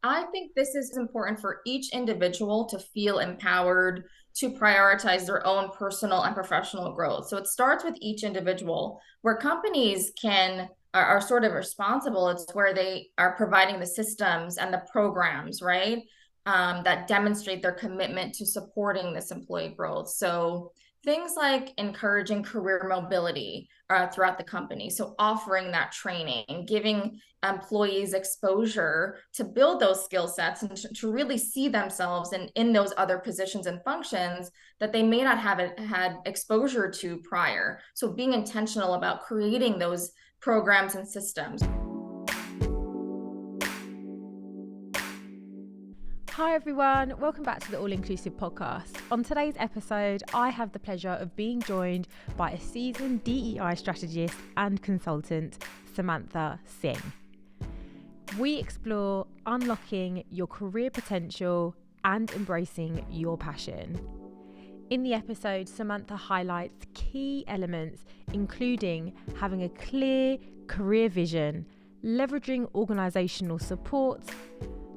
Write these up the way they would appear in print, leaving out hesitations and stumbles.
I think this is important for each individual to feel empowered to prioritize their own personal and professional growth. So it starts with each individual, where companies are sort of responsible. It's where they are providing the systems and the programs, right? That demonstrate their commitment to supporting this employee growth. So things like encouraging career mobility throughout the company. So offering that training, giving employees exposure to build those skill sets and to really see themselves in those other positions and functions that they may not have had exposure to prior. So being intentional about creating those programs and systems. Hi everyone, welcome back to the All Inclusive podcast. On today's episode, I have the pleasure of being joined by a seasoned DEI strategist and consultant, Samantha Singh. We explore unlocking your career potential and embracing your passion. In the episode, Samantha highlights key elements, including having a clear career vision, leveraging organisational support,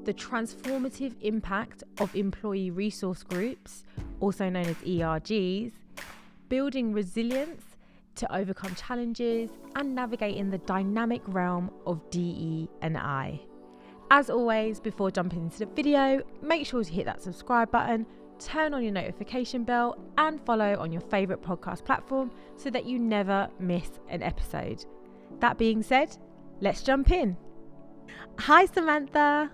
the transformative impact of employee resource groups, also known as ERGs, building resilience to overcome challenges, and navigating the dynamic realm of DE&I. As always, before jumping into the video, make sure to hit that subscribe button, turn on your notification bell, and follow on your favourite podcast platform so that you never miss an episode. That being said, let's jump in. Hi, Samantha.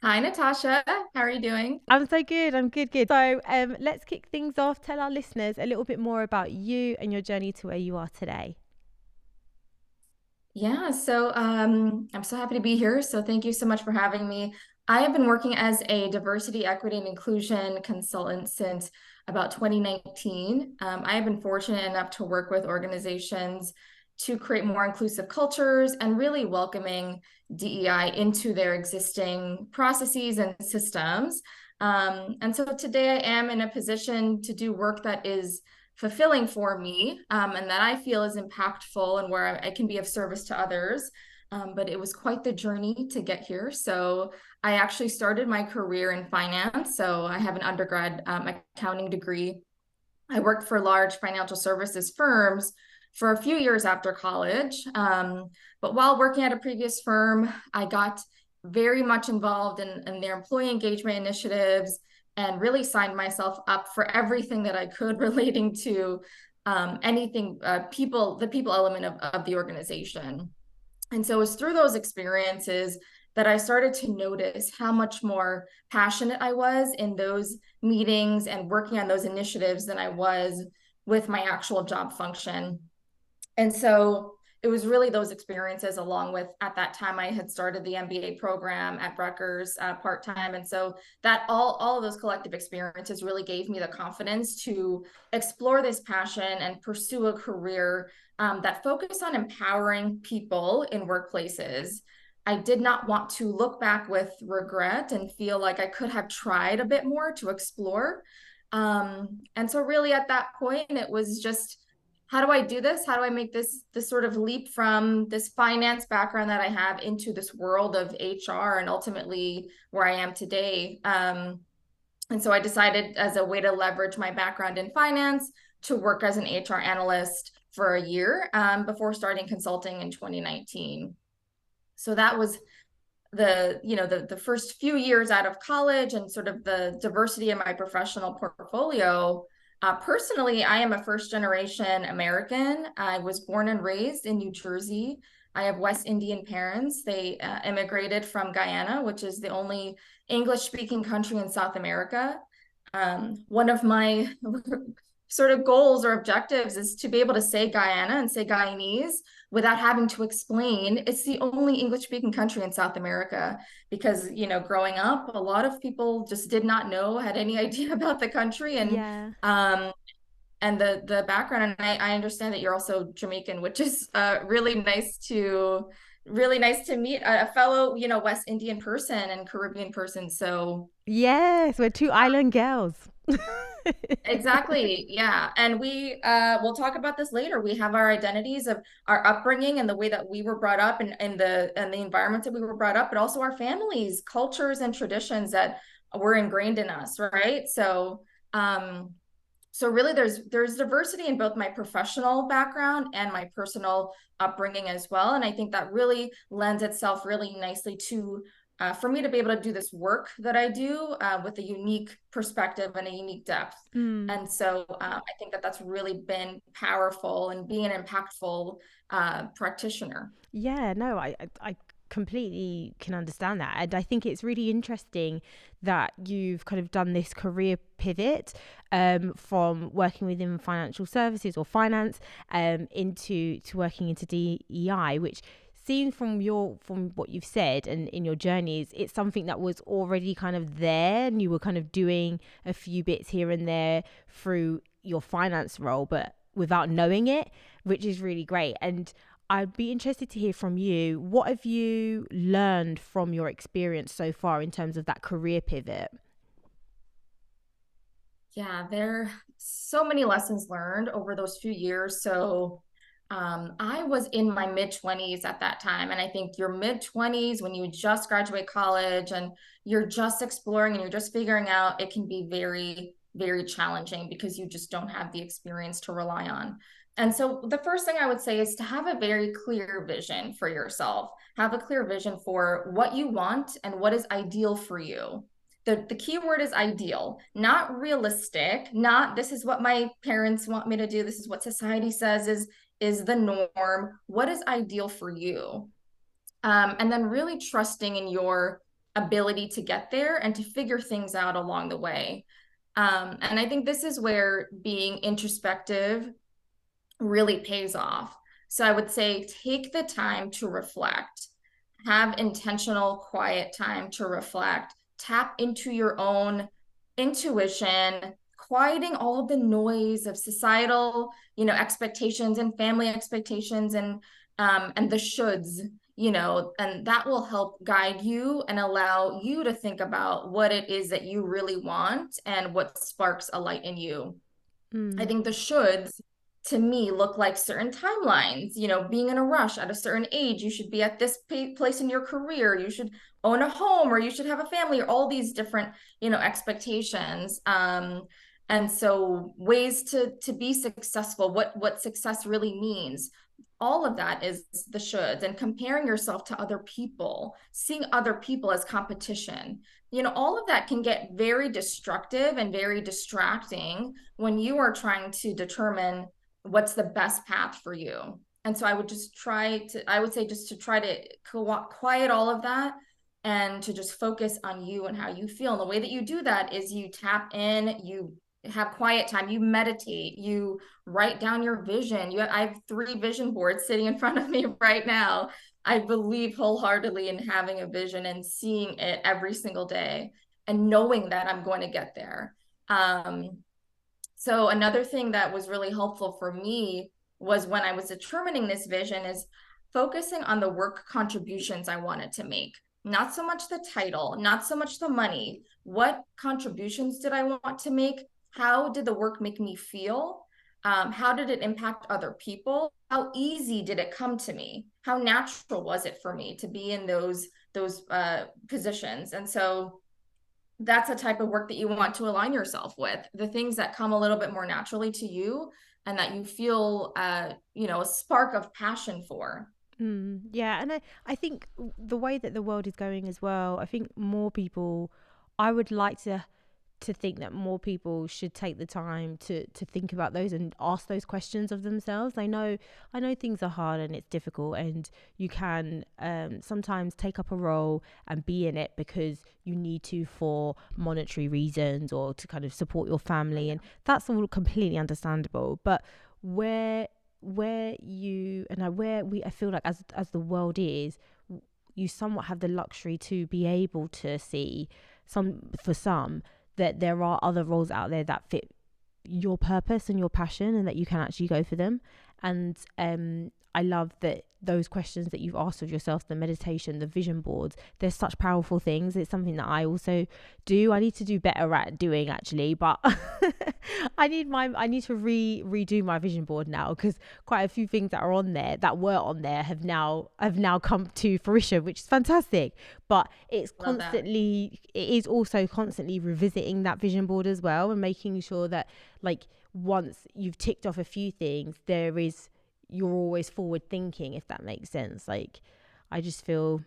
Hi, Natasha. How are you doing? I'm so good. I'm good. So let's kick things off. Tell our listeners a little bit more about you and your journey to where you are today. Yeah, so I'm so happy to be here. So thank you so much for having me. I have been working as a diversity, equity, and inclusion consultant since about 2019. I have been fortunate enough to work with organizations to create more inclusive cultures and really welcoming DEI into their existing processes and systems. And so today I am in a position to do work that is fulfilling for me and that I feel is impactful and where I can be of service to others. But it was quite the journey to get here. So I actually started my career in finance. So I have an undergrad accounting degree. I worked for large financial services firms for a few years after college. But while working at a previous firm, I got very much involved in their employee engagement initiatives and really signed myself up for everything that I could relating to anything, the people element of the organization. And so it was through those experiences that I started to notice how much more passionate I was in those meetings and working on those initiatives than I was with my actual job function. And so it was really those experiences, along with at that time I had started the MBA program at Rutgers part-time. And so that all of those collective experiences really gave me the confidence to explore this passion and pursue a career that focused on empowering people in workplaces. I did not want to look back with regret and feel like I could have tried a bit more to explore. And so really at that point, it was just, how do I do this? How do I make this sort of leap from this finance background that I have into this world of HR and ultimately where I am today? And so I decided, as a way to leverage my background in finance, to work as an HR analyst for a year before starting consulting in 2019. So that was the first few years out of college and sort of the diversity in my professional portfolio. Personally, I am a first generation American. I was born and raised in New Jersey. I have West Indian parents. They immigrated from Guyana, which is the only English speaking country in South America. One of my sort of goals or objectives is to be able to say Guyana and say Guyanese without having to explain it's the only English speaking country in South America, because growing up, a lot of people just did not know, had any idea about the country Yeah. and the background. And I understand that you're also Jamaican, which is really nice to meet a fellow West Indian person and Caribbean person. So Yes, we're two island girls. Exactly. Yeah. And we'll talk about this later. We have our identities of our upbringing and the way that we were brought up and the environments that we were brought up, but also our families, cultures and traditions that were ingrained in us, right? Um so really there's diversity in both my professional background and my personal upbringing as well. And I think that really lends itself really nicely to for me to be able to do this work that I do with a unique perspective and a unique depth. Mm. And so I think that that's really been powerful and being an impactful practitioner. Yeah, no, I completely can understand that. And I think it's really interesting that you've kind of done this career pivot from working within financial services or finance into to working into DEI, which seen from what you've said and in your journeys, it's something that was already kind of there and you were kind of doing a few bits here and there through your finance role, but without knowing it, which is really great. And I'd be interested to hear from you. What have you learned from your experience so far in terms of that career pivot? Yeah, there are so many lessons learned over those few years. I was in my mid 20s at that time. And I think your mid 20s, when you just graduate college and you're just exploring and you're just figuring out, it can be very, very challenging because you just don't have the experience to rely on. And so the first thing I would say is to have a very clear vision for yourself. Have a clear vision for what you want and what is ideal for you. The key word is ideal, not realistic, not this is what my parents want me to do, this is what society says is the norm. What is ideal for you? And then really trusting in your ability to get there and to figure things out along the way. And I think this is where being introspective really pays off. So I would say take the time to reflect, have intentional, quiet time to reflect, tap into your own intuition, quieting all of the noise of societal, expectations and family expectations and the shoulds, and that will help guide you and allow you to think about what it is that you really want and what sparks a light in you. I Mm. think the shoulds to me look like certain timelines, being in a rush at a certain age, you should be at this place in your career, you should own a home or you should have a family, or all these different, expectations. And so ways to be successful, what success really means. All of that is the shoulds and comparing yourself to other people, seeing other people as competition. All of that can get very destructive and very distracting when you are trying to determine what's the best path for you. And so I would say just to try to quiet all of that and to just focus on you and how you feel. And the way that you do that is you tap in, you have quiet time, you meditate, you write down your vision. I have 3 vision boards sitting in front of me right now. I believe wholeheartedly in having a vision and seeing it every single day and knowing that I'm going to get there. So another thing that was really helpful for me was when I was determining this vision is focusing on the work contributions I wanted to make. Not so much the title, not so much the money. What contributions did I want to make? How did the work make me feel? How did it impact other people? How easy did it come to me? How natural was it for me to be in those positions? And so that's a type of work that you want to align yourself with, the things that come a little bit more naturally to you and that you feel a spark of passion for. Yeah, and I think the way that the world is going as well, I think more people, I would like to think that more people should take the time to think about those and ask those questions of themselves. I know things are hard and it's difficult, and you can sometimes take up a role and be in it because you need to for monetary reasons or to kind of support your family, and that's all completely understandable. But where you and where we I feel like as the world is, you somewhat have the luxury to be able to see some that there are other roles out there that fit your purpose and your passion and that you can actually go for them. And I love that those questions that you've asked of yourself, the meditation, the vision boards, they're such powerful things. It's something that I also do. I need to do better at doing, actually, but I need to redo my vision board now, because quite a few things that are on there, that were on there, have now come to fruition, which is fantastic. But Love that. it is also constantly revisiting that vision board as well, and making sure that, like, once you've ticked off a few things, you're always forward thinking, if that makes sense. Like, I just feel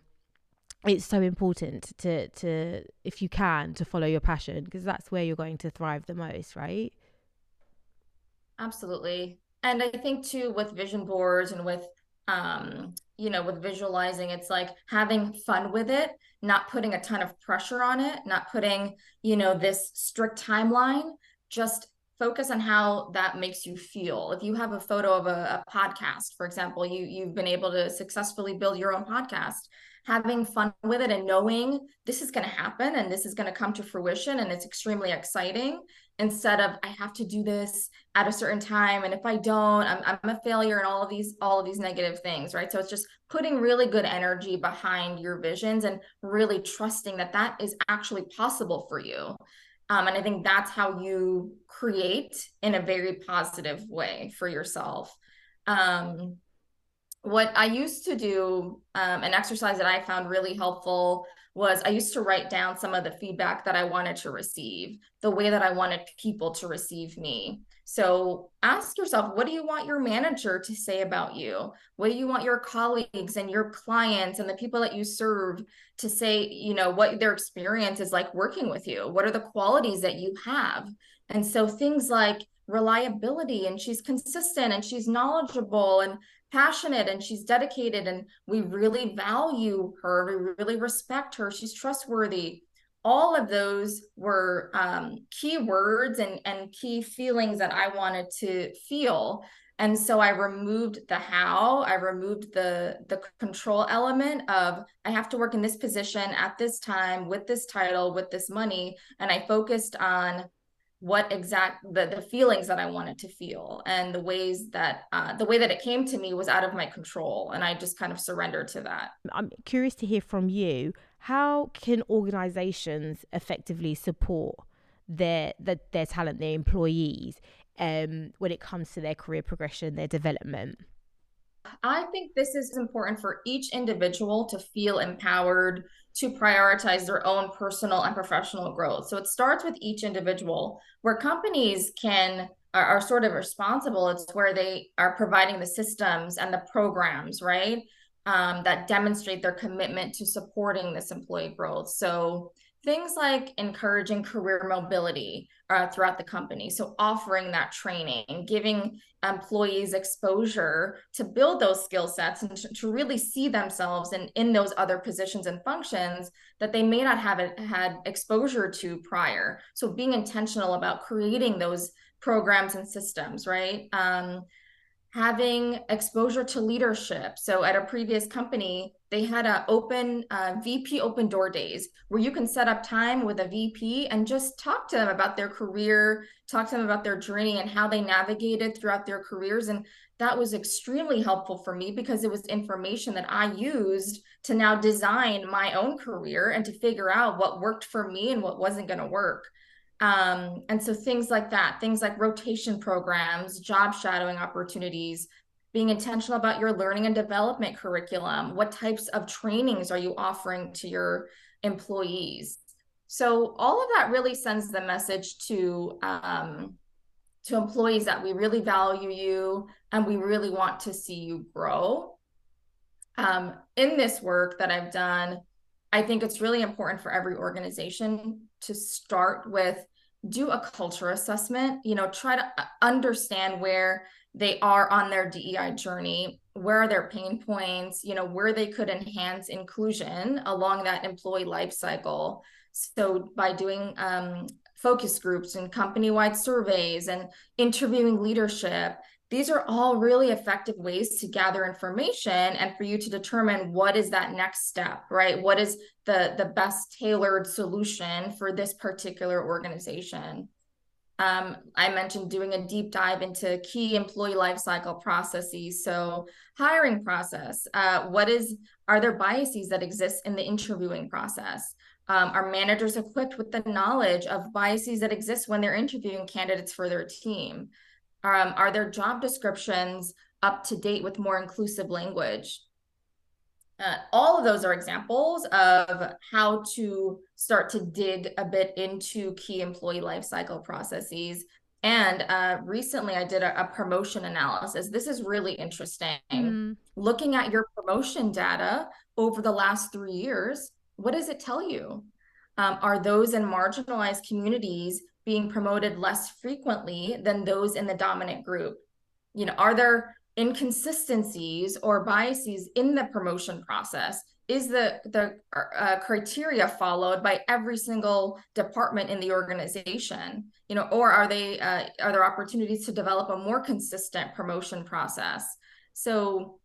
it's so important to if you can, to follow your passion, because that's where you're going to thrive the most, right? Absolutely. And I think too, with vision boards and with with visualizing, it's like having fun with it, not putting a ton of pressure on it, not putting, this strict timeline, just focus on how that makes you feel. If you have a photo of a podcast, for example, you've been able to successfully build your own podcast, having fun with it and knowing this is going to happen and this is going to come to fruition and it's extremely exciting, instead of I have to do this at a certain time, and if I don't, I'm a failure, and all of these negative things, right? So it's just putting really good energy behind your visions and really trusting that that is actually possible for you. And I think that's how you create in a very positive way for yourself. um, what I used to do, an exercise that I found really helpful, was I used to write down some of the feedback that I wanted to receive, the way that I wanted people to receive me. So ask yourself, what do you want your manager to say about you? What do you want your colleagues and your clients and the people that you serve to say, what their experience is like working with you? What are the qualities that you have? And so things like reliability, and she's consistent, and she's knowledgeable, and passionate, and she's dedicated, and we really value her, we really respect her, she's trustworthy. All of those were key words and key feelings that I wanted to feel. And so I removed the how, I removed the control element of I have to work in this position at this time with this title with this money, and I focused on what exact the feelings that I wanted to feel, and the way that it came to me was out of my control, and I just kind of surrendered to that. I'm curious to hear from you. How can organizations effectively support their talent, their employees, when it comes to their career progression, their development? I think this is important for each individual to feel empowered to prioritize their own personal and professional growth. So it starts with each individual, where companies are sort of responsible. It's where they are providing the systems and the programs, right? That demonstrate their commitment to supporting this employee growth. So things like encouraging career mobility throughout the company. So offering that training, giving employees exposure to build those skill sets and to really see themselves in those other positions and functions that they may not have had exposure to prior. So being intentional about creating those programs and systems, right? Having exposure to leadership. So at a previous company, they had a open VP open door days where you can set up time with a VP and just talk to them about their career, talk to them about their journey and how they navigated throughout their careers. And that was extremely helpful for me because it was information that I used to now design my own career and to figure out what worked for me and what wasn't going to work. And so things like that, things like rotation programs, job shadowing opportunities, being intentional about your learning and development curriculum. What types of trainings are you offering to your employees? So all of that really sends the message to employees that we really value you and we really want to see you grow. In this work that I've done, I think it's really important for every organization to start with do a culture assessment, try to understand where they are on their DEI journey, where are their pain points, where they could enhance inclusion along that employee life cycle. So by doing focus groups and company-wide surveys and interviewing leadership, these are all really effective ways to gather information and for you to determine what is that next step, right? What is the best tailored solution for this particular organization? I mentioned doing a deep dive into key employee lifecycle processes. So hiring process, are there biases that exist in the interviewing process? Are managers equipped with the knowledge of biases that exist when they're interviewing candidates for their team? Are their job descriptions up to date with more inclusive language? All of those are examples of how to start to dig a bit into key employee lifecycle processes. And recently I did a promotion analysis. This is really interesting. Mm, Looking at your promotion data over the last 3 years, what does it tell you? Are those in marginalized communities being promoted less frequently than those in the dominant group? Are there inconsistencies or biases in the promotion process? Is the criteria followed by every single department in the organization? Or are there opportunities to develop a more consistent promotion process? So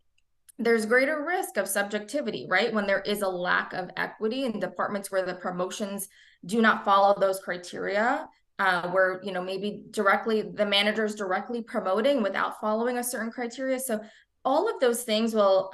there's greater risk of subjectivity, right? When there is a lack of equity in departments where the promotions do not follow those criteria, where maybe directly the manager's directly promoting without following a certain criteria. So all of those things will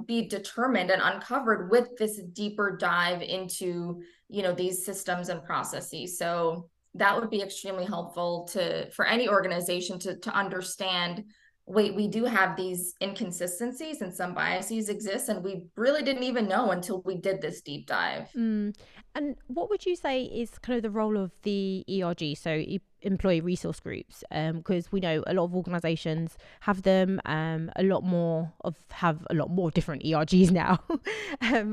be determined and uncovered with this deeper dive into these systems and processes. So that would be extremely helpful for any organization to understand, wait, we do have these inconsistencies and some biases exist, and we really didn't even know until we did this deep dive. mm. And what would you say is kind of the role of the ERG, so employee resource groups? Because we know a lot of organisations have them. Have a lot more different ERGs now,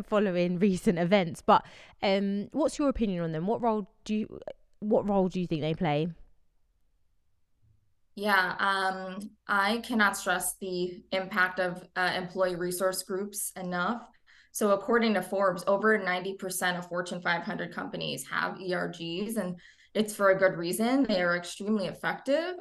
following recent events. But what's your opinion on them? What role do you think they play? Yeah, I cannot stress the impact of employee resource groups enough. So, according to Forbes, over 90% of Fortune 500 companies have ERGs, and it's for a good reason. They are extremely effective.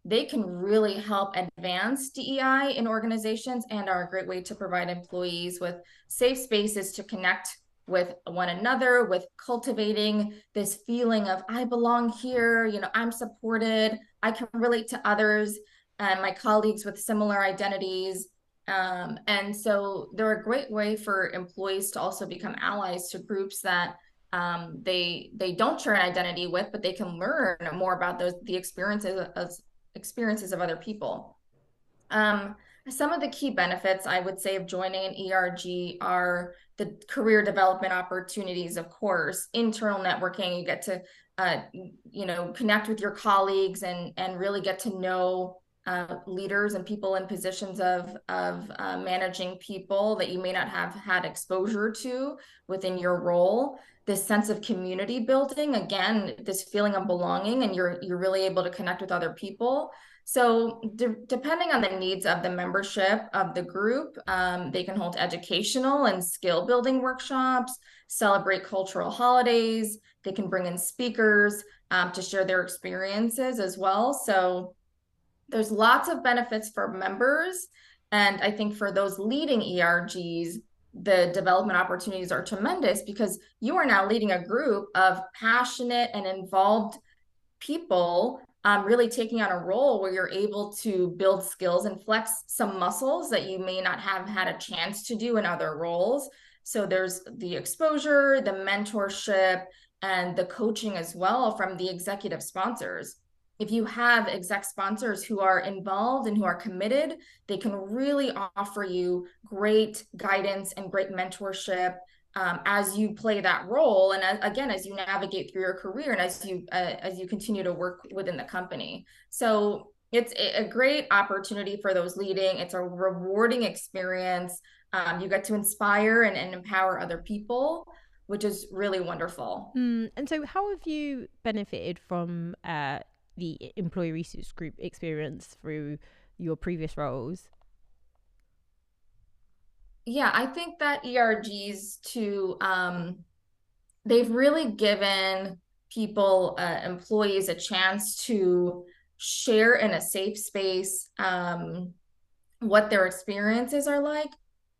They can really help advance DEI in organizations and are a great way to provide employees with safe spaces to connect with one another, with cultivating this feeling of I belong here, I'm supported, I can relate to others and my colleagues with similar identities. And so they're a great way for employees to also become allies to groups that they don't share an identity with, but they can learn more about the experiences of other people. Um, some of the key benefits I would say of joining an ERG are the career development opportunities, of course, internal networking. You get to, connect with your colleagues and really get to know leaders and people in positions of managing people that you may not have had exposure to within your role. This sense of community building, again, this feeling of belonging, and you're really able to connect with other people. So depending on the needs of the membership of the group, they can hold educational and skill building workshops, celebrate cultural holidays. They can bring in speakers to share their experiences as well. So there's lots of benefits for members. And I think for those leading ERGs, the development opportunities are tremendous because you are now leading a group of passionate and involved people, really taking on a role where you're able to build skills and flex some muscles that you may not have had a chance to do in other roles. So there's the exposure, the mentorship, and the coaching as well from the executive sponsors. If you have exec sponsors who are involved and who are committed, they can really offer you great guidance and great mentorship as you play that role, and again, as you navigate through your career and as you continue to work within the company. So it's a great opportunity for those leading. It's a rewarding experience. You get to inspire and empower other people, which is really wonderful. And so, how have you benefited from the employee resource group experience through your previous roles? Yeah, I think that ERGs they've really given people, employees, a chance to share in a safe space what their experiences are like.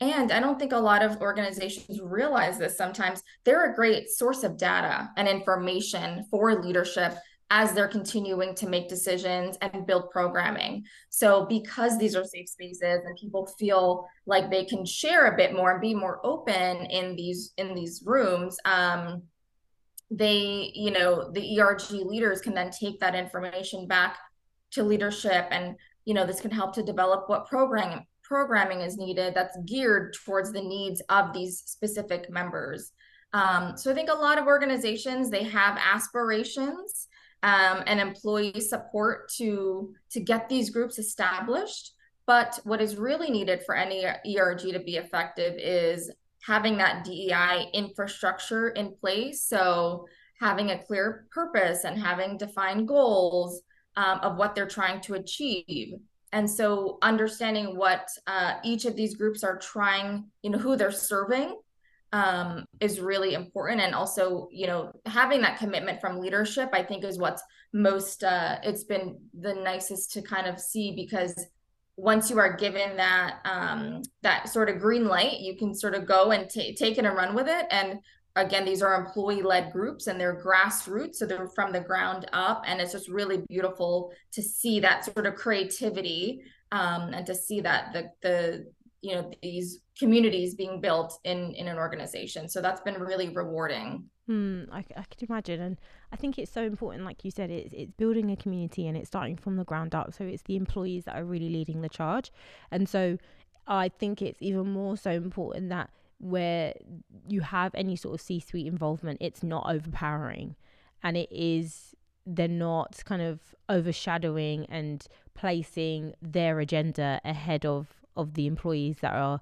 And I don't think a lot of organizations realize this sometimes. They're a great source of data and information for leadership as they're continuing to make decisions and build programming. So because these are safe spaces and people feel like they can share a bit more and be more open in these rooms, they, the ERG leaders can then take that information back to leadership, and this can help to develop what programming is needed that's geared towards the needs of these specific members. So I think a lot of organizations, they have aspirations and employee support to get these groups established. But what is really needed for any ERG to be effective is having that DEI infrastructure in place. So having a clear purpose and having defined goals of what they're trying to achieve. And so understanding what each of these groups are trying, who they're serving, is really important. And also, having that commitment from leadership, I think, is what's most, it's been the nicest to kind of see, because once you are given that sort of green light, you can sort of go and take it and run with it. And again, these are employee-led groups and they're grassroots, so they're from the ground up, and it's just really beautiful to see that sort of creativity, and to see that the these communities being built in an organization. So that's been really rewarding. I could imagine, and I think it's so important. Like you said, it's building a community and it's starting from the ground up. So it's the employees that are really leading the charge, and so I think it's even more so important that where you have any sort of C-suite involvement, it's not overpowering, and they're not kind of overshadowing and placing their agenda ahead of the employees that are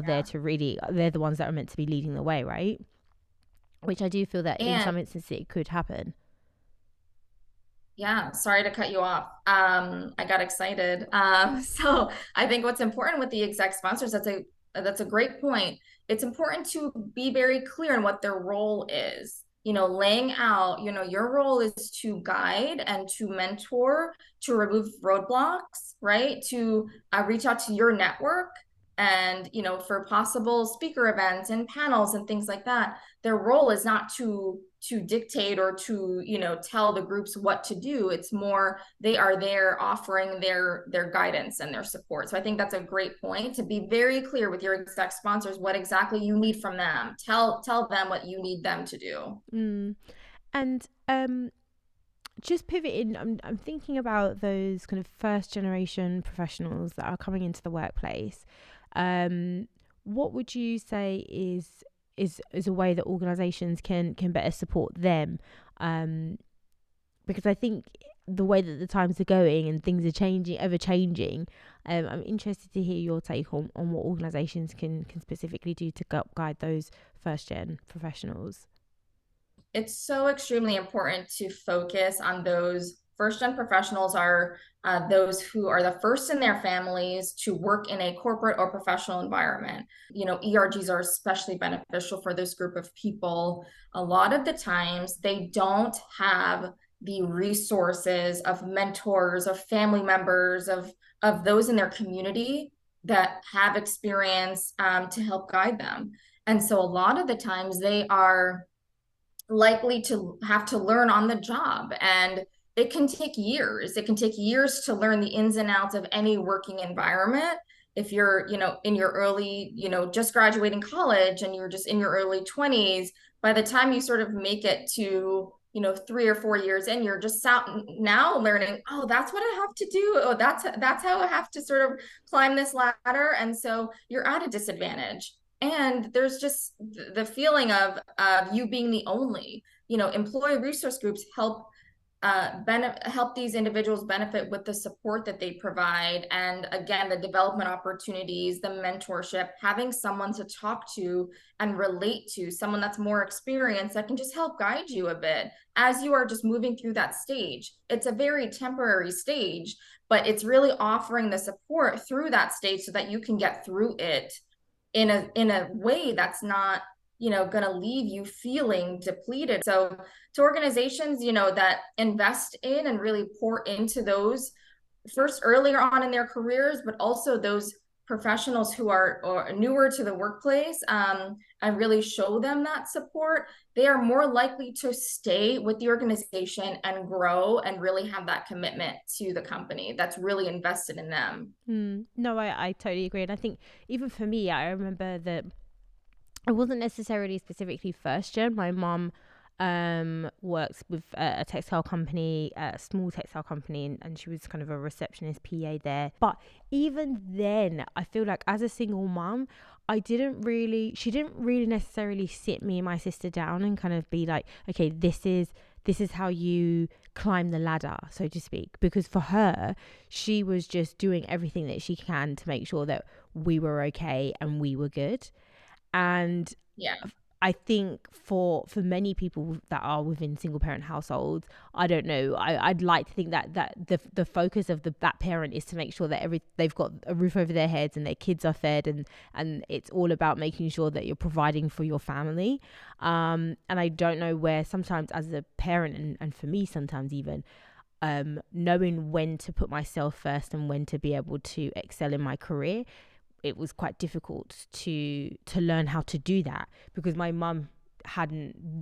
there to really, they're the ones that are meant to be leading the way, right? Which I do feel that in some instances it could happen. Yeah, sorry to cut you off. I got excited. So I think what's important with the exec sponsors, that's a great point. It's important to be very clear in what their role is. Laying out, your role is to guide and to mentor, to remove roadblocks, right? To reach out to your network, and for possible speaker events and panels and things like that. Their role is not to dictate or to tell the groups what to do. It's more, they are there offering their guidance and their support. So I think that's a great point, to be very clear with your exec sponsors what exactly you need from them. Tell them what you need them to do. And just pivoting, I'm thinking about those kind of first generation professionals that are coming into the workplace. What would you say is a way that organizations can better support them? Because I think the way that the times are going and things are changing, ever changing, I'm interested to hear your take on what organizations can specifically do to guide those first gen professionals. It's so extremely important to focus on those first gen professionals, are those who are the first in their families to work in a corporate or professional environment. ERGs are especially beneficial for this group of people. A lot of the times they don't have the resources of mentors, of family members, of those in their community that have experience to help guide them. And so a lot of the times they are likely to have to learn on the job, and it can take years. It can take years to learn the ins and outs of any working environment. If you're, in your early, just graduating college and you're just in your early 20s, by the time you sort of make it to, 3 or 4 years in, you're just now learning, oh, that's what I have to do. Oh, that's how I have to sort of climb this ladder. And so you're at a disadvantage. And there's just the feeling of you being the only. Employee resource groups help help these individuals benefit with the support that they provide, and again, the development opportunities, the mentorship, having someone to talk to and relate to, someone that's more experienced that can just help guide you a bit as you are just moving through that stage. It's a very temporary stage, but it's really offering the support through that stage so that you can get through it in a way that's not going to leave you feeling depleted. So to organizations that invest in and really pour into those first earlier on in their careers, but also those professionals who are newer to the workplace, and really show them that support, they are more likely to stay with the organization and grow and really have that commitment to the company that's really invested in them. No, I totally agree. And I think even for me, I remember that I wasn't necessarily specifically first gen. My mum works with a textile company, a small textile company, and she was kind of a receptionist PA there. But even then, I feel like as a single mum, she didn't really necessarily sit me and my sister down and kind of be like, okay, this is how you climb the ladder, so to speak. Because for her, she was just doing everything that she can to make sure that we were okay and we were good. And Yeah. I think for many people that are within single parent households, I don't know. I'd like to think that the focus of that parent is to make sure that they've got a roof over their heads and their kids are fed, and it's all about making sure that you're providing for your family. And I don't know where sometimes as a parent, and for me sometimes even, knowing when to put myself first and when to be able to excel in my career, it was quite difficult to learn how to do that because my mum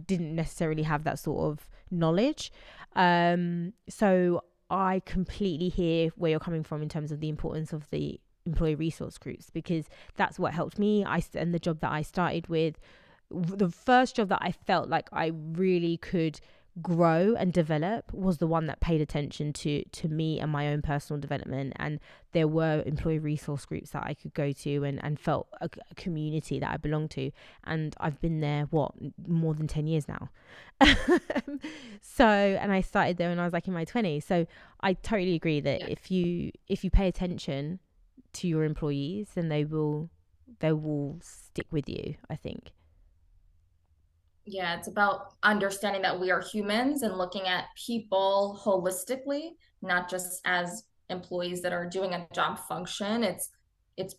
didn't necessarily have that sort of knowledge. So I completely hear where you're coming from in terms of the importance of the employee resource groups, because that's what helped me. And the job that I started with, the first job that I felt like I really could grow and develop, was the one that paid attention to me and my own personal development. And there were employee resource groups that I could go to, and felt a community that I belonged to. And I've been there more than 10 years now. So, and I started there when I was like in my 20s. So I totally agree that Yeah. if you pay attention to your employees, then they will stick with you, I think. Yeah, it's about understanding that we are humans and looking at people holistically, not just as employees that are doing a job function. It's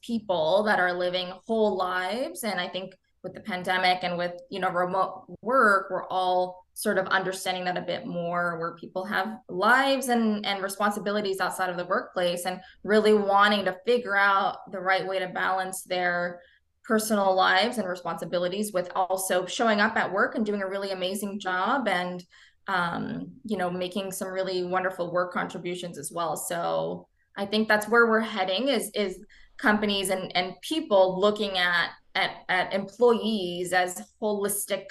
people that are living whole lives. And I think with the pandemic and with, remote work, we're all sort of understanding that a bit more, where people have lives and responsibilities outside of the workplace, and really wanting to figure out the right way to balance their personal lives and responsibilities with also showing up at work and doing a really amazing job, and making some really wonderful work contributions as well. So I think that's where we're heading, is companies and people looking at employees as holistic,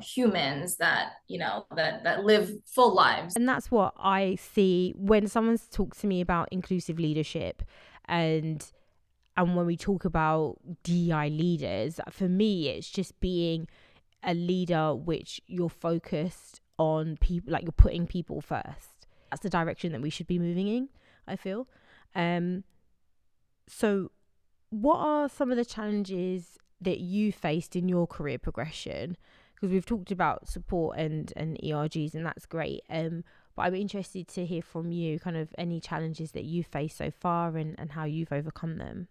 humans that, that live full lives. And that's what I see when someone talks to me about inclusive leadership, and when we talk about DEI leaders. For me, it's just being a leader which you're focused on people, like you're putting people first. That's the direction that we should be moving in, I feel. Um so what are some of the challenges that you faced in your career progression? Because we've talked about support and ERGs, and that's great. But I'm interested to hear from you, kind of any challenges that you've faced so far, and how you've overcome them.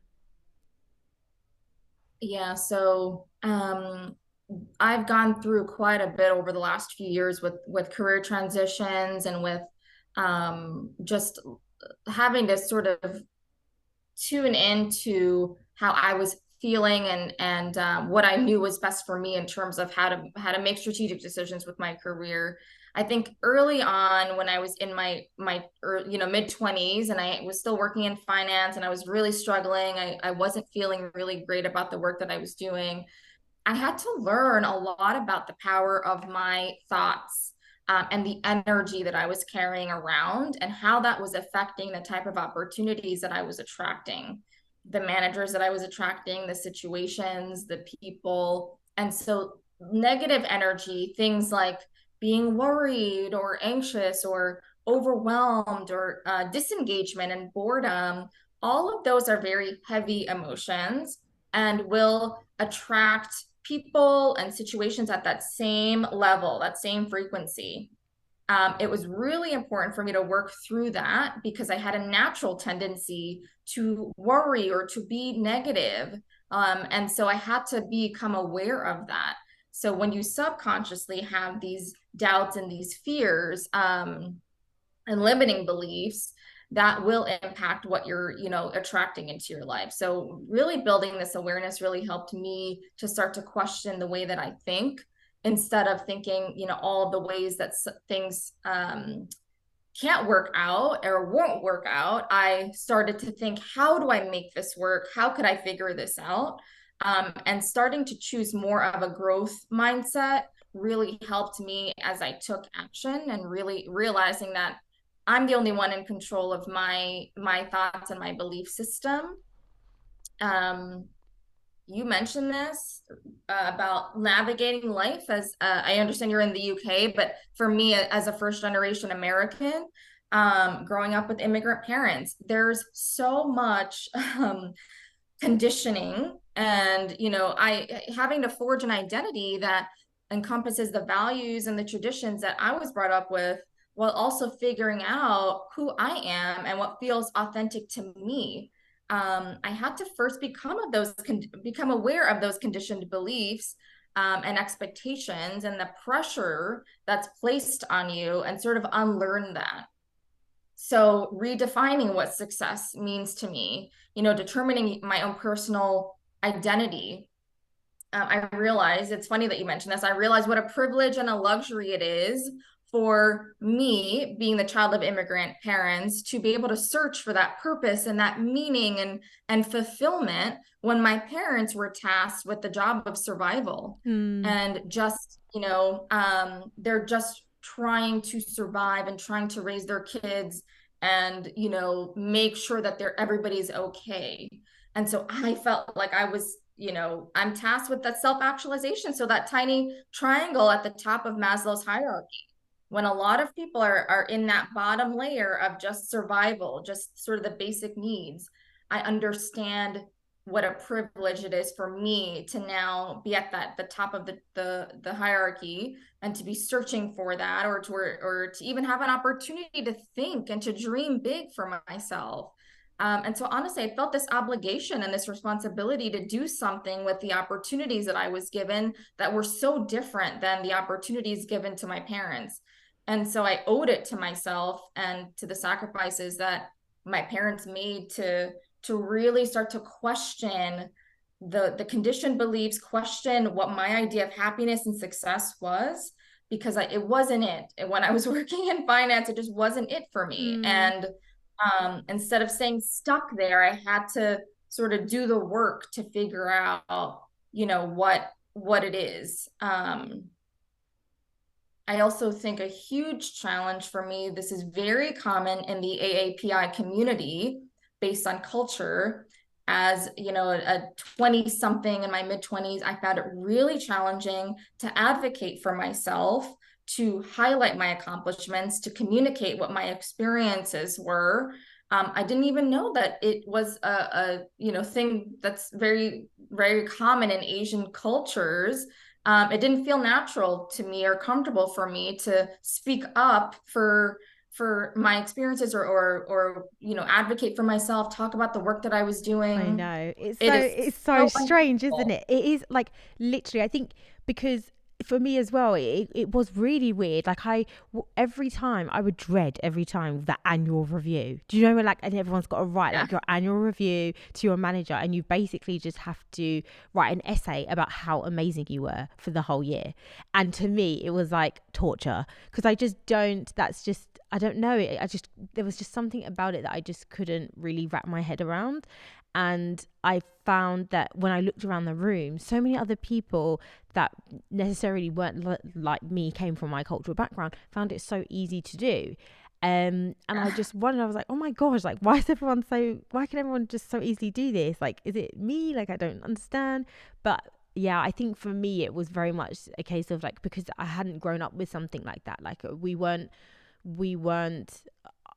Yeah, so I've gone through quite a bit over the last few years with career transitions, and with just having to sort of tune into how I was feeling, and what I knew was best for me in terms of how to make strategic decisions with my career. I think early on, when I was in my mid 20s, and I was still working in finance, and I was really struggling. I wasn't feeling really great about the work that I was doing. I had to learn a lot about the power of my thoughts, and the energy that I was carrying around, and how that was affecting the type of opportunities that I was attracting, the managers that I was attracting, the situations, the people. And so, negative energy, things like being worried or anxious or overwhelmed, or disengagement and boredom, all of those are very heavy emotions and will attract people and situations at that same level, that same frequency. It was really important for me to work through that, because I had a natural tendency to worry or to be negative. And so I had to become aware of that. So when you subconsciously have these doubts and these fears, and limiting beliefs, that will impact what you're, attracting into your life. So really building this awareness really helped me to start to question the way that I think, instead of thinking, all the ways that things can't work out or won't work out. I started to think, how do I make this work? How could I figure this out? And starting to choose more of a growth mindset really helped me as I took action, and really realizing that I'm the only one in control of my thoughts and my belief system. Um, you mentioned this about navigating life, as I understand you're in the UK, but for me, as a first generation American, growing up with immigrant parents, there's so much conditioning, and I having to forge an identity that encompasses the values and the traditions that I was brought up with, while also figuring out who I am and what feels authentic to me. I had to first become aware of those conditioned beliefs, and expectations and the pressure that's placed on you, and sort of unlearn that. So redefining what success means to me, determining my own personal identity. I realize, it's funny that you mentioned this. I realize what a privilege and a luxury it is for me, being the child of immigrant parents, to be able to search for that purpose and that meaning and fulfillment, when my parents were tasked with the job of survival. Mm. And just, they're just trying to survive and trying to raise their kids, and make sure that everybody's okay. And so I felt like I was, I'm tasked with that self-actualization. So that tiny triangle at the top of Maslow's hierarchy, when a lot of people are in that bottom layer of just survival, just sort of the basic needs, I understand what a privilege it is for me to now be at the top of the hierarchy, and to be searching for that, or to even have an opportunity to think and to dream big for myself. And so honestly, I felt this obligation and this responsibility to do something with the opportunities that I was given, that were so different than the opportunities given to my parents. And so I owed it to myself and to the sacrifices that my parents made to really start to question the conditioned beliefs, question what my idea of happiness and success was, because it wasn't it. And when I was working in finance, it just wasn't it for me. Mm. And instead of staying stuck there, I had to sort of do the work to figure out, what it is. I also think a huge challenge for me, this is very common in the AAPI community based on culture. As a 20 something in my mid 20s, I found it really challenging to advocate for myself, to highlight my accomplishments, to communicate what my experiences were. I didn't even know that it was a thing that's very, very common in Asian cultures. It didn't feel natural to me or comfortable for me to speak up for my experiences, or advocate for myself, talk about the work that I was I doing. know. It is It's so so strange, isn't uncomfortable. it? It is like literally, I think, because for me as well, it was really weird. Like every time I would dread every time the annual review. Do you know, when like, and everyone's got to write Yeah. like your annual review to your manager, and you basically just have to write an essay about how amazing you were for the whole year. And to me, it was like torture, because I just don't, that's just, I don't know. There was just something about it that I just couldn't really wrap my head around. And I found that when I looked around the room, so many other people that necessarily weren't like me, came from my cultural background, found it so easy to do. And I just wondered, I was like, oh my gosh, like, why can everyone just so easily do this? Like, is it me? Like, I don't understand. But yeah, I think for me, it was very much a case of like, because I hadn't grown up with something like that. Like, we weren't,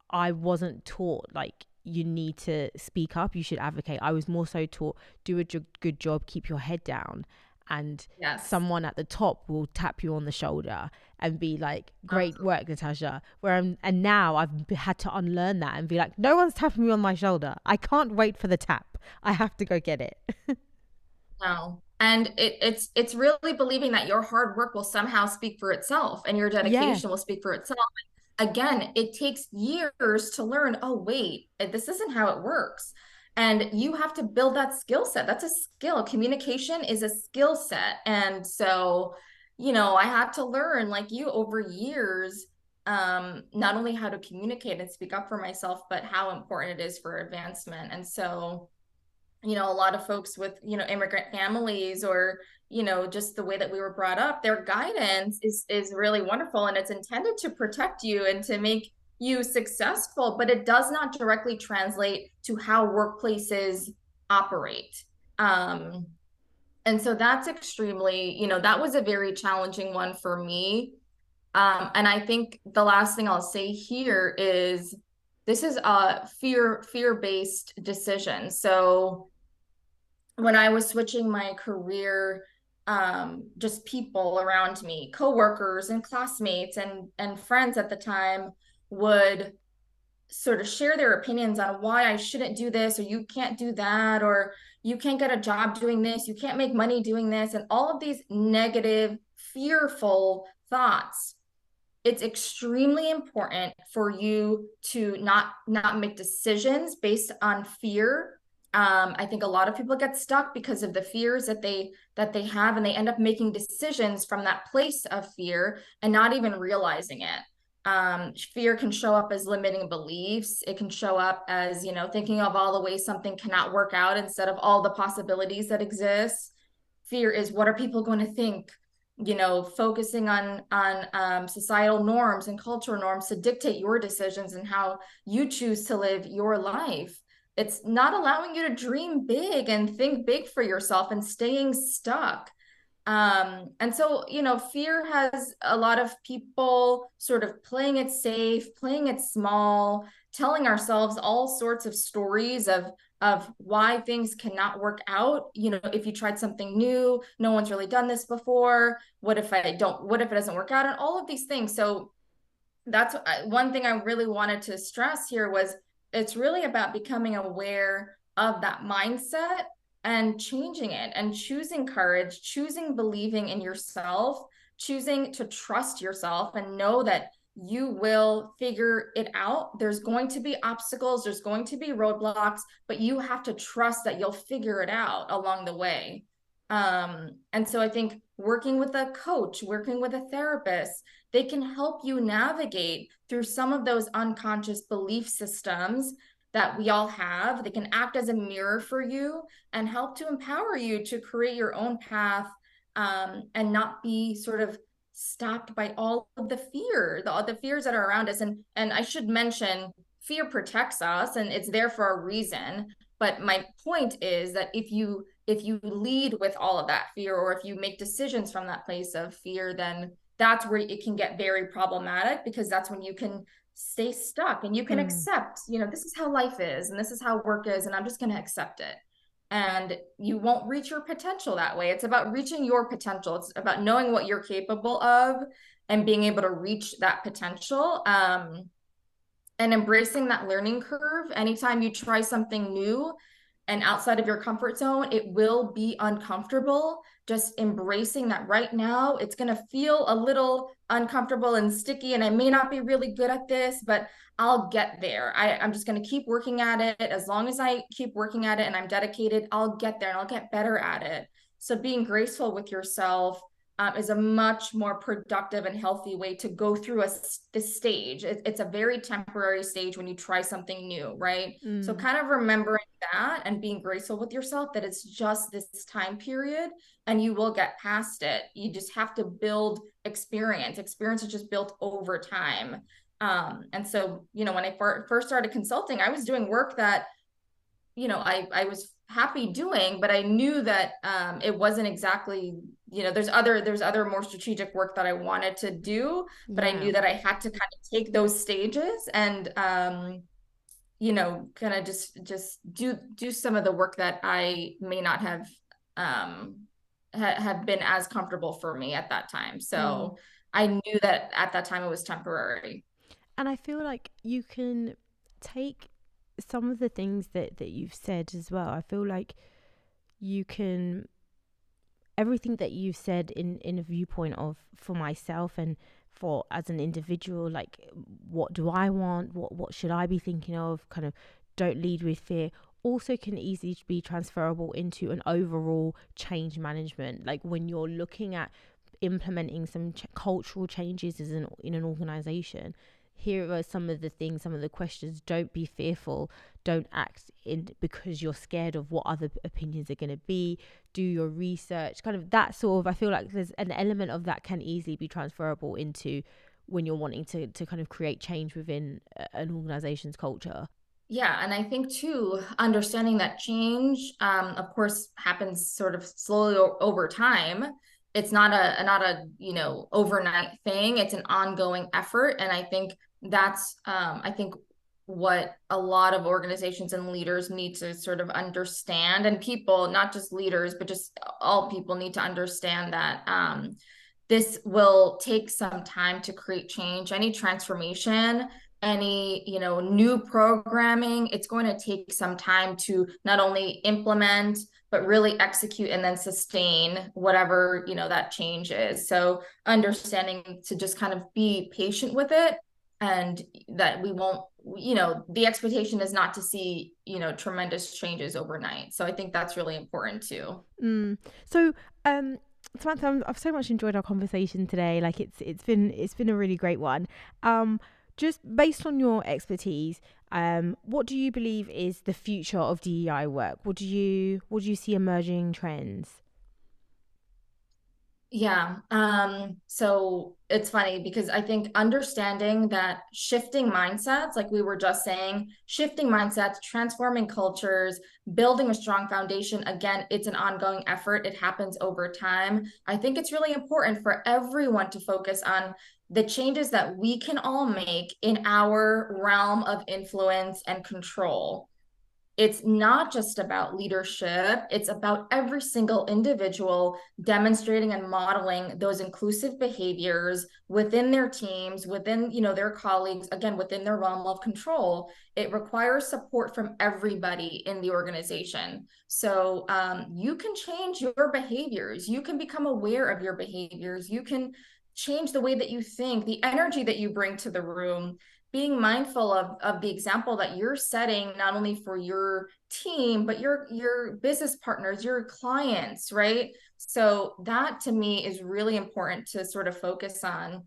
I wasn't taught like, you need to speak up, you should advocate. I was more so taught, do a good job, keep your head down, and Yes. someone at the top will tap you on the shoulder and be like, great Absolutely. work, Natasha. And now I've had to unlearn that and be like, no one's tapping me on my shoulder, I can't wait for the tap, I have to go get it. No. And it's really believing that your hard work will somehow speak for itself, and your Yeah. dedication will speak for itself. again, it takes years to learn, oh, wait, this isn't how it works. And you have to build that skill set. That's a skill. Communication is a skill set. And so, I had to learn, like you, over years, not only how to communicate and speak up for myself, but how important it is for advancement. And so, a lot of folks with, immigrant families, or, just the way that we were brought up, their guidance is really wonderful, and it's intended to protect you and to make you successful, but it does not directly translate to how workplaces operate. Um, and so that's extremely, that was a very challenging one for me. And I think the last thing I'll say here is this is a fear-based decision. So when I was switching my career, just people around me, coworkers and classmates and friends at the time would sort of share their opinions on why I shouldn't do this, or you can't do that, or you can't get a job doing this, you can't make money doing this, and all of these negative, fearful thoughts. It's extremely important for you to not make decisions based on fear. I think a lot of people get stuck because of the fears that they have, and they end up making decisions from that place of fear and not even realizing it. Fear can show up as limiting beliefs. It can show up as, thinking of all the ways something cannot work out instead of all the possibilities that exist. Fear is, what are people going to think? Focusing on societal norms and cultural norms to dictate your decisions and how you choose to live your life. It's not allowing you to dream big and think big for yourself and staying stuck. And so, fear has a lot of people sort of playing it safe, playing it small, telling ourselves all sorts of stories of why things cannot work out. If you tried something new, no one's really done this before. What if it doesn't work out? And all of these things. So that's one thing I really wanted to stress here was it's really about becoming aware of that mindset and changing it and choosing courage, choosing believing in yourself, choosing to trust yourself and know that you will figure it out. There's going to be obstacles, there's going to be roadblocks, but you have to trust that you'll figure it out along the way. And so I think working with a coach, working with a therapist, they can help you navigate through some of those unconscious belief systems that we all have. They can act as a mirror for you and help to empower you to create your own path, and not be sort of stopped by all of the fears that are around us. And I should mention, fear protects us and it's there for a reason. But my point is that if you lead with all of that fear, or if you make decisions from that place of fear, then that's where it can get very problematic, because that's when you can stay stuck and you can accept, this is how life is and this is how work is, and I'm just going to accept it. And you won't reach your potential that way. It's about reaching your potential. It's about knowing what you're capable of and being able to reach that potential. And embracing that learning curve. Anytime you try something new and outside of your comfort zone, it will be uncomfortable. Just embracing that right now, it's going to feel a little uncomfortable and sticky, and I may not be really good at this, but I'll get there. I'm just going to keep working at it. As long as I keep working at it and I'm dedicated, I'll get there and I'll get better at it. So being graceful with yourself is a much more productive and healthy way to go through this stage. It's a very temporary stage when you try something new, right? So kind of remembering that and being graceful with yourself, that it's just this time period and you will get past it. You just have to build experience. Experience is just built over time. And so, when I first started consulting, I was doing work that, I was happy doing, but I knew that it wasn't exactly, there's other more strategic work that I wanted to do, but I knew that I had to kind of take those stages and kind of just do some of the work that I may not have have been as comfortable for me at that time. So I knew that at that time it was temporary. And I feel like you can take some of the things that you've said as well. I feel like you can, everything that you've said in a viewpoint of, for myself and for as an individual, like what do I want, what should I be thinking of, kind of don't lead with fear, also can easily be transferable into an overall change management. Like when you're looking at implementing some cultural changes in an organization, here are some of the things, some of the questions. Don't be fearful. Don't act in because you're scared of what other opinions are going to be. Do your research. Kind of that sort of, I feel like there's an element of that can easily be transferable into when you're wanting to kind of create change within an organization's culture. Yeah, and I think too, understanding that change, of course, happens sort of slowly over time. It's not a overnight thing. It's an ongoing effort, and I think that's I think what a lot of organizations and leaders need to sort of understand, and people, not just leaders, but just all people need to understand that this will take some time to create change. Any transformation, any new programming, it's going to take some time to not only implement but really execute and then sustain whatever that change is. So understanding to just kind of be patient with it, and that we won't, the expectation is not to see tremendous changes overnight. So I think that's really important too. So, Samantha, I've so much enjoyed our conversation today. Like it's been a really great one. Just based on your expertise, what do you believe is the future of DEI work? What do you see emerging trends? Yeah. So it's funny because I think understanding that shifting mindsets, like we were just saying, shifting mindsets, transforming cultures, building a strong foundation, again, it's an ongoing effort. It happens over time. I think it's really important for everyone to focus on the changes that we can all make in our realm of influence and control. It's not just about leadership, it's about every single individual demonstrating and modeling those inclusive behaviors within their teams, within their colleagues, again within their realm of control. It requires support from everybody in the organization. So you can change your behaviors, you can become aware of your behaviors, you can change the way that you think, the energy that you bring to the room, being mindful of the example that you're setting, not only for your team but your business partners, your clients, right? So that to me is really important to sort of focus on.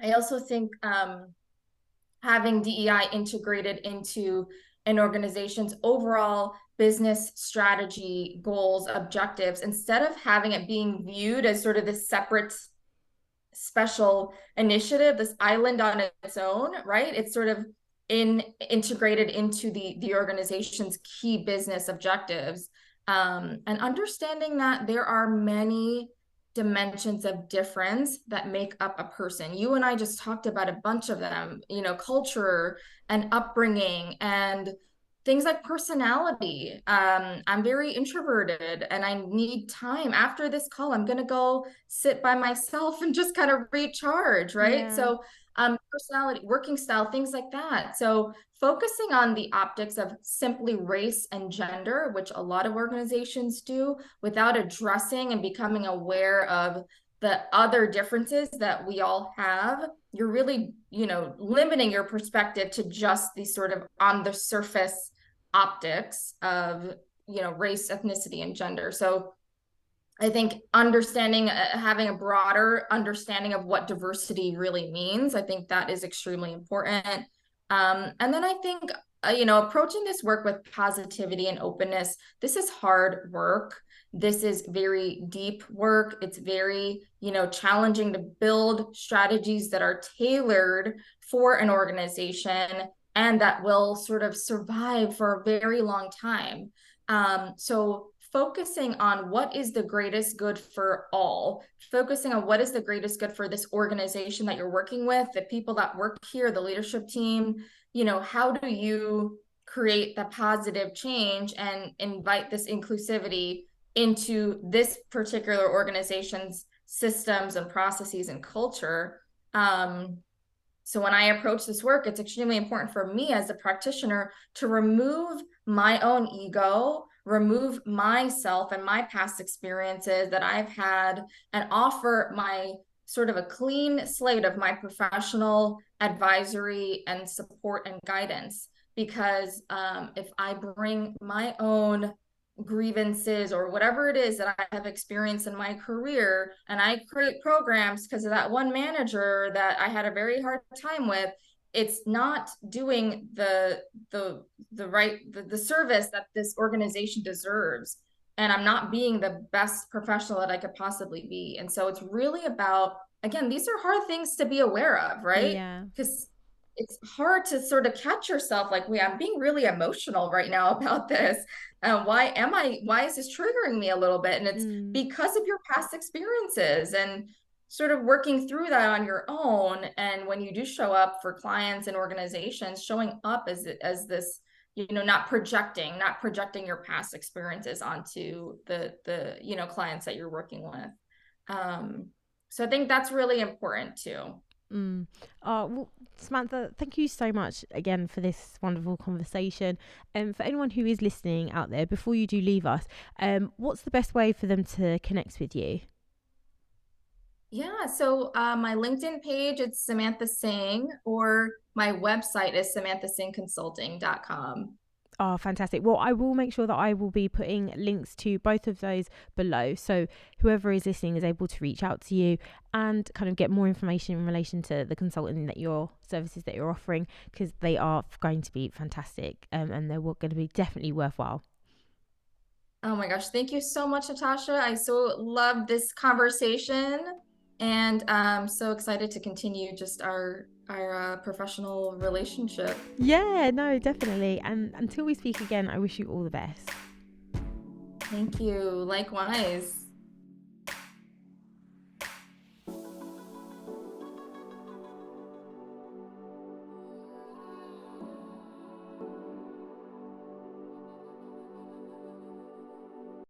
I also think having DEI integrated into an organization's overall business strategy, goals, objectives, instead of having it being viewed as sort of this separate special initiative, this island on its own, right? It's sort of integrated into the organization's key business objectives, and understanding that there are many dimensions of difference that make up a person. You and I just talked about a bunch of them, culture and upbringing and things like personality. I'm very introverted and I need time. After this call, I'm going to go sit by myself and just kind of recharge, right? Yeah. So, personality, working style, things like that. So, focusing on the optics of simply race and gender, which a lot of organizations do, without addressing and becoming aware of the other differences that we all have, you're really, limiting your perspective to just the sort of on the surface optics of race, ethnicity, and gender. So I think understanding, having a broader understanding of what diversity really means, I think that is extremely important. And then I think approaching this work with positivity and openness, this is hard work. This is very deep work. It's very challenging to build strategies that are tailored for an organization and that will sort of survive for a very long time. So focusing on what is the greatest good for all, focusing on what is the greatest good for this organization that you're working with, the people that work here, the leadership team, how do you create the positive change and invite this inclusivity into this particular organization's systems and processes and culture. So when I approach this work, it's extremely important for me as a practitioner to remove my own ego, remove myself and my past experiences that I've had, and offer my sort of a clean slate of my professional advisory and support and guidance. Because if I bring my own grievances or whatever it is that I have experienced in my career, and I create programs because of that one manager that I had a very hard time with, it's not doing the service that this organization deserves, and I'm not being the best professional that I could possibly be. And so it's really about, again, these are hard things to be aware of, right? Yeah. Because it's hard to sort of catch yourself like, wait, I'm being really emotional right now about this. Why is this triggering me a little bit? And it's Mm. because of your past experiences, and sort of working through that on your own. And when you do show up for clients and organizations, showing up as this, not projecting your past experiences onto the clients that you're working with. So I think that's really important too. Mm. Well, Samantha, thank you so much again for this wonderful conversation. And for anyone who is listening out there, before you do leave us, what's the best way for them to connect with you? Yeah, so my LinkedIn page, it's Samantha Singh, or my website is samanthasinghconsulting.com. Oh, fantastic. Well, I will make sure that I will be putting links to both of those below. So whoever is listening is able to reach out to you and kind of get more information in relation to the consulting that your services that you're offering, because they are going to be fantastic, and they're going to be definitely worthwhile. Oh my gosh, thank you so much, Natasha. I so loved this conversation, and I'm so excited to continue just our professional relationship. Yeah, no, definitely. And until we speak again, I wish you all the best. Thank you. Likewise.